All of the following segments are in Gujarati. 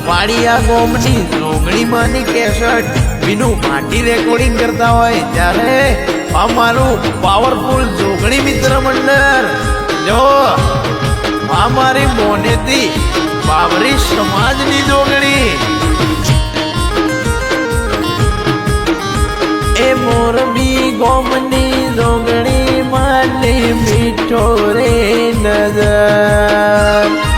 વાડિયા ગોમની જોગણીમાંની કેસેટ વિનું માટી રેકોર્ડિંગ કરતા હોય ત્યારે અમારું પાવરફુલ જોગણી મિત્ર મંડળ જો અમારી મોનેથી બાવરી સમાજની જોગણી એ મોરબી ગોમની જોગણી માટે મીઠો રે નજર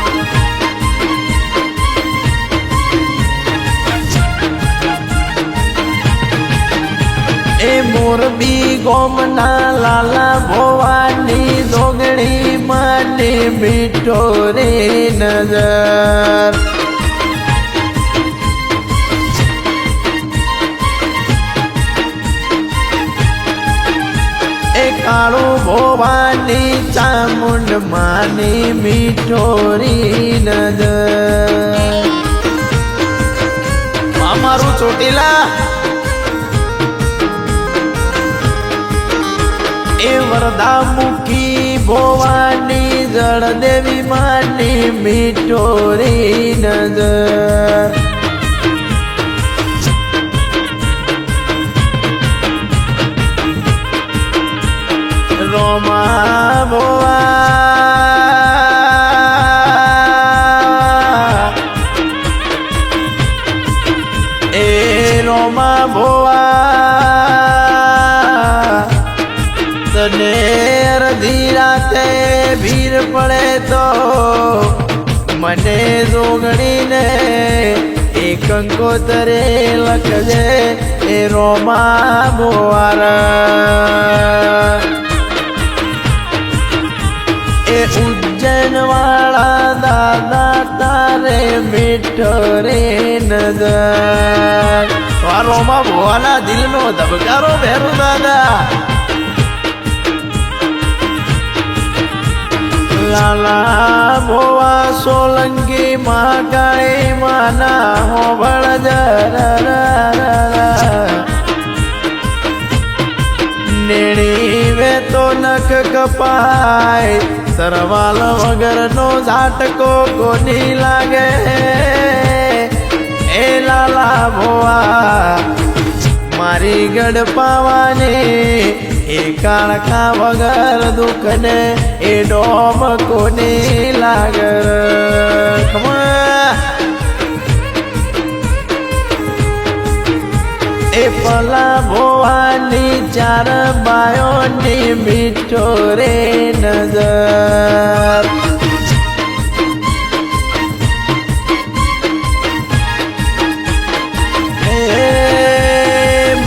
એ મોરબી ગોમના લાલા ભવાની જોગણી માટે મીઠો રે નજર એ કાળુ ભવાની ચામુંડ માની મીઠો રે નજર અમારું ચોટીલા એ વરદા મુખી ભવાની જળદેવી માની મીઠો રે નજર રોમા ભોવા એ રોમા ભોવા તને અડધી રાતે ભીર પડે તો મને જોગણીને એક કંકોતરે લખજે એ રોમા ભોવારા એ ઉજ્જૈન વાળા દાદા તારે મીઠો રે નજર રોમા ભોવાના દિલનો ધબકારો ભેરો દાદા લાલા ભોવા સોલંકી મહાકાળી માના હોબળ નેણી વે તો નખ કપાય સરવાલ વગરનો ઝાટકો કોની લાગે એ લાલા ભોવા મારી ગઢ પાવાની એ કાળખા વગર દુઃખને એ ડોમ કોની લાગર એ પલા ભોવાની ચાર બાયોની મીઠો રે નજર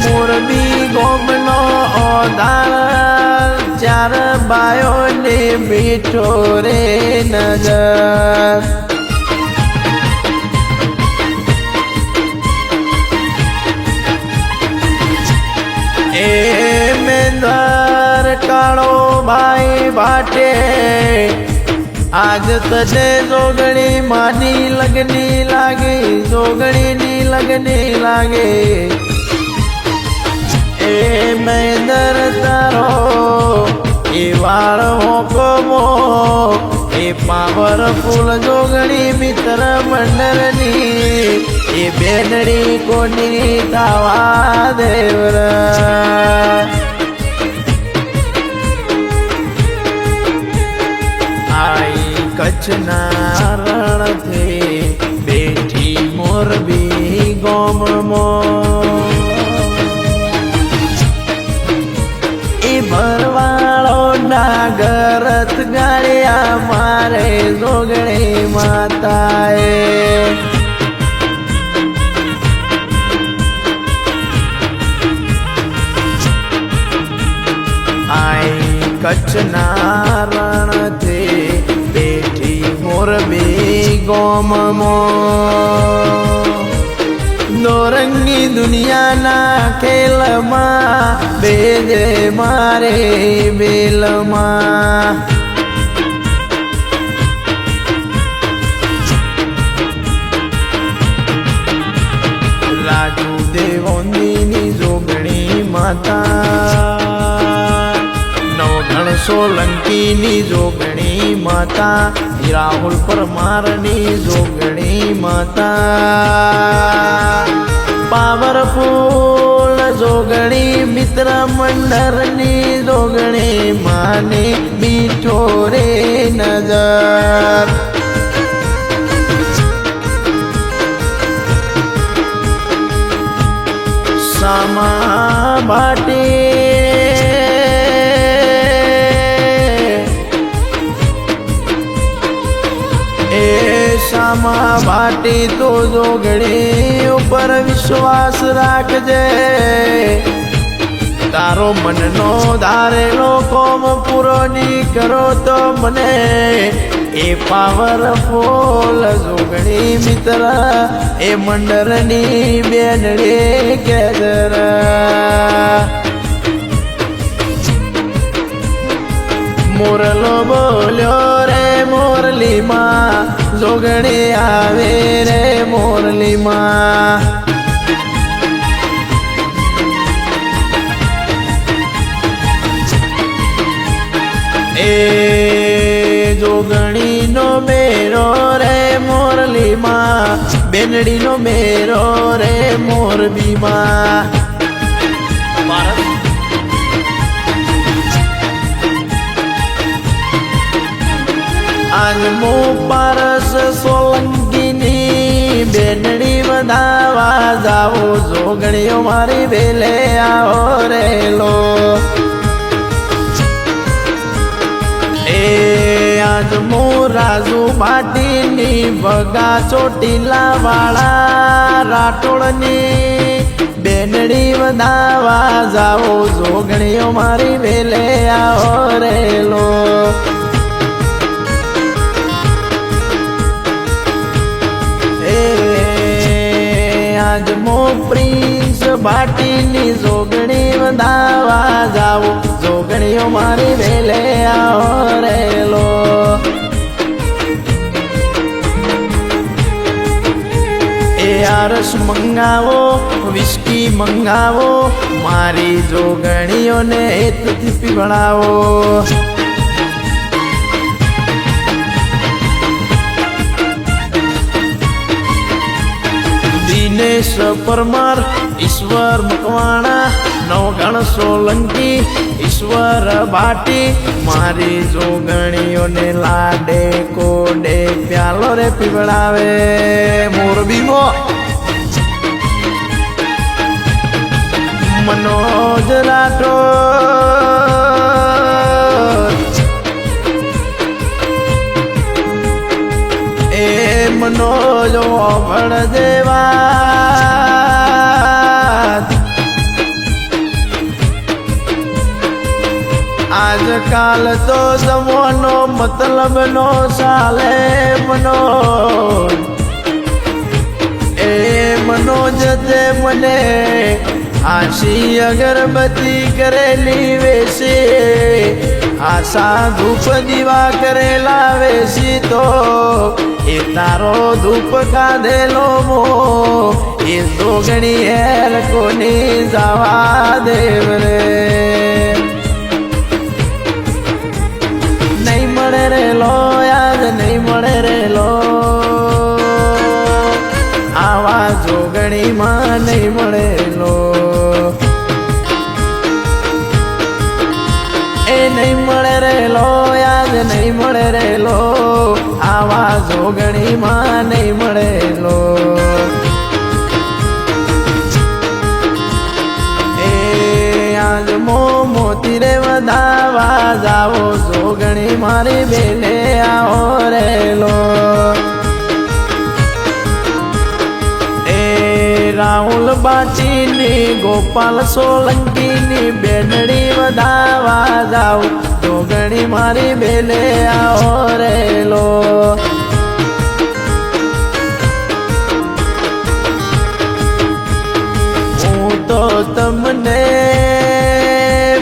મોરબી ગોમનો ઓદાર ચાર બાયોની મીઠો રે નજર એ મેંદર કાળો ભાઈ ભાટે આજ તને જોગણી માની લગની લાગે જોગણીની લગની લાગે એ મેંદર તારો એ વાળ હોકમો એ પાવરફુલ જોગણી મિત્ર મંડળની એ બેનડી કોની તાવા દેવરા આઈ કચ્છના રણથી બેઠી મોરબી ગોમમાં એ ભરવાળો નાગરથ ગાળ્યા મારે જોગણી માતાએ આઈ કચ્છના રણથી બેઠી મોરબી ગોમમાં દોરંગી દુનિયાના ખેલમાં બેજે મારે બેલમાં રાજુ દેવોની જોગણી માતા નવઘણ સોલંકીની જોગણી માતા, રાહુલ પરમારની જોગણી માતા, પાવરફુલ જોગણી મિત્ર મંડળની જોગણી માને બીઠો રે નજર. સામા ભાટી તો જોગણી ઉપર વિશ્વાસ રાખજે, તારો મનનો ધારેલો કોમ પૂરો ની કરો તો મને એ પાવરફુલ જોગણી મિત્ર એ મંડળની બેનડી કેદર. મોરલો બોલ્યો રે મોરલીમાં, જોગણી આવે રે મોરલીમાં. એ જોગણીનો મેરો રે મોરલીમાં, બેનડીનો મેરો રે મોરબીમાં. આજ મો પારસ સોલંકીની બેનડી વધાવા જાવો, જોગણીઓ મારી વેલે આવો રેલો. આજ મો રાજુ ભાટીની ભગા ચોટીલા વાળા રાટોળની બેનડી વધાવા જાવો, જોગણીઓ મારી વેલે આવો રેલો. આજ મો પ્રિન્સ ભાટીની જોગણી વધાવા જાવો, જોગણીઓ મારી વેલે આવો રેલો. એ આરસ મંગાવો, વિસ્કી મંગાવો, મારી જોગણીઓને હેતથી પીવડાવો. દિનેશ પરમાર, ઈશ્વર મકવાણા, નવગણ સોલંકી, ઈશ્વર ભાટી, મારી જોગણીઓને લાડે કોડે પ્યાલો રે પીવડાવે. મોરબીમાં મનોજ રાઠોડ, એ મનોજ વળ દેવા, આજકાલ તો જમવાનો મતલબ નો ચાલે મનોજ. એ મનોજ તે મને આશી અગરબત્તી કરેલી વેશે, આશા ધૂપ દીવા કરેલા વેશી તો એ તારો ધૂપ ખાધેલો મો એ જોગણી હેર કોની જવા દેવ રે. નહીં મળે રેલો યાદ નહીં મળે રેલો, આવા જોગણીમાં નહીં મળેલો. એ નહીં મળે રેલો યાદ નહીં મળે રેલો, આવા જોગણીમાં નહીં મળેલો. એ આજ મોતી રે વધાવા જાવો, જોગણી મારી બેલે આવો રેલો. રાહુલ બાટીની ગોપાલ સોલંકીની બેનડી વધાવા જાવ, જોગણી મારી બેલે આવો રેલો. હું તો તમને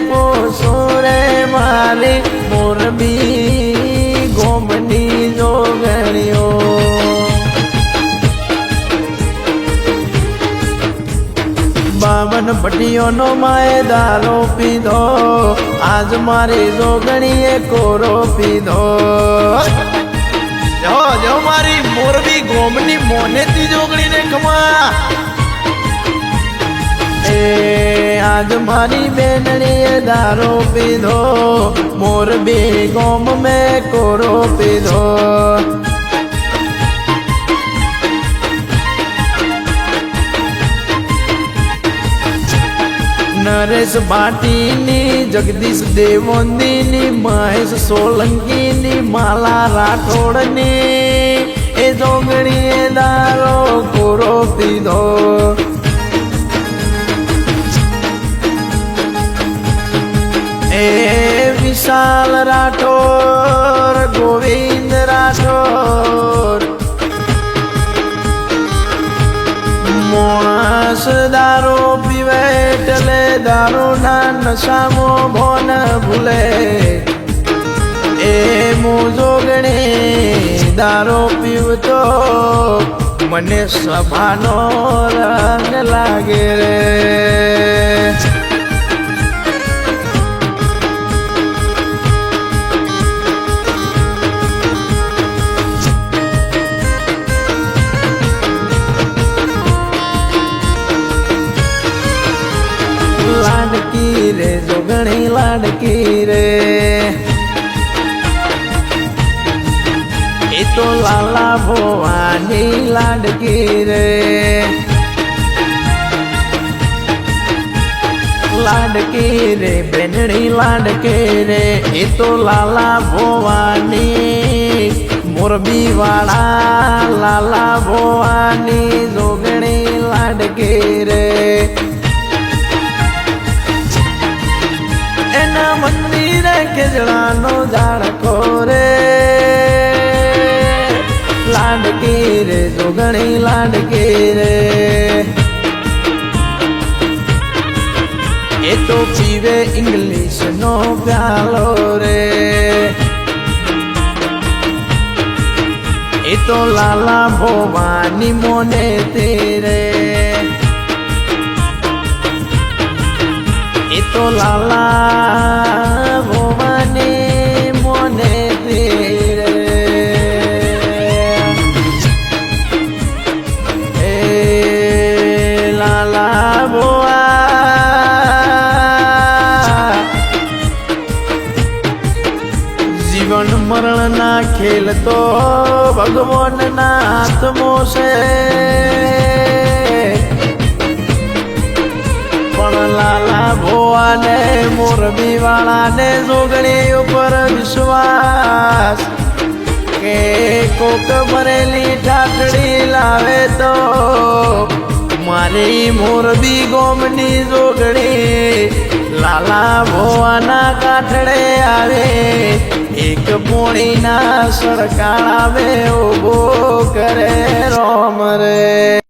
પોસો રે મારી મોરબી ગોમની જોગણીઓ. બાવન ભટ્ટી મરિયોનો માએ દારો પીધો, આજ મારી જોગણીએ કોરો પીધો. જો જો મારી મોરબી ગોમની મોનેતી જોગણીને ખમા. આજ મારી બેનણીએ દારો પીધો, મોરબી ગોમ મેં કોરો પીધો. નરેશ ભાટીની, જગદીશ દેવોંદીની, મહેશ સોલંકીની, માલા રાઠોડની એ જોગણીએ દારો કોરો પીધો. એ વિશાલ રાઠોડ, ગોવિંદ રાઠોડ માણસ દારો પીવે એટલે દારૂના નશામાં ભોન ભૂલે. એ જોગણી દારો પીવતો મને સભાનો રંગ લાગે રે. લાડકી રે જોગણી લાડકી રે, એ તો લાલા ભવાની લાડકી રે. લાડકી રે બેનડી લાડકી રે, એ તો લાલા ભવાની મોરબી વાળા લાલા ભવાની જોગણી લાડકી રે. એના મંદિરે કેજડાનો ઝાડકો રે, લાડકી રે જોગણી લાડકી રે. એ તો પીવે ઇંગ્લિશ નો પ્યાલો રે, એ તો લાલા ભવાની મોને તેરે. એ તો લાલા ભવાની મોને તેરે. એ લાલા ભોવા જીવન મરણ ના ખેલ તો ભગવાનના હાથમાં છે. પણ લાલા ભોવાને મોરબી વાળાને જોગણી ઉપર વિશ્વાસ કે કોક ભરેલી ઠાઠડી લાવે તો મારી મોરબી ગોમની જોગણી લાલા ભોવાના કાઠડે આવે. એક પોણીના સડકાળ આવે ઉભો કરે રોમ રે.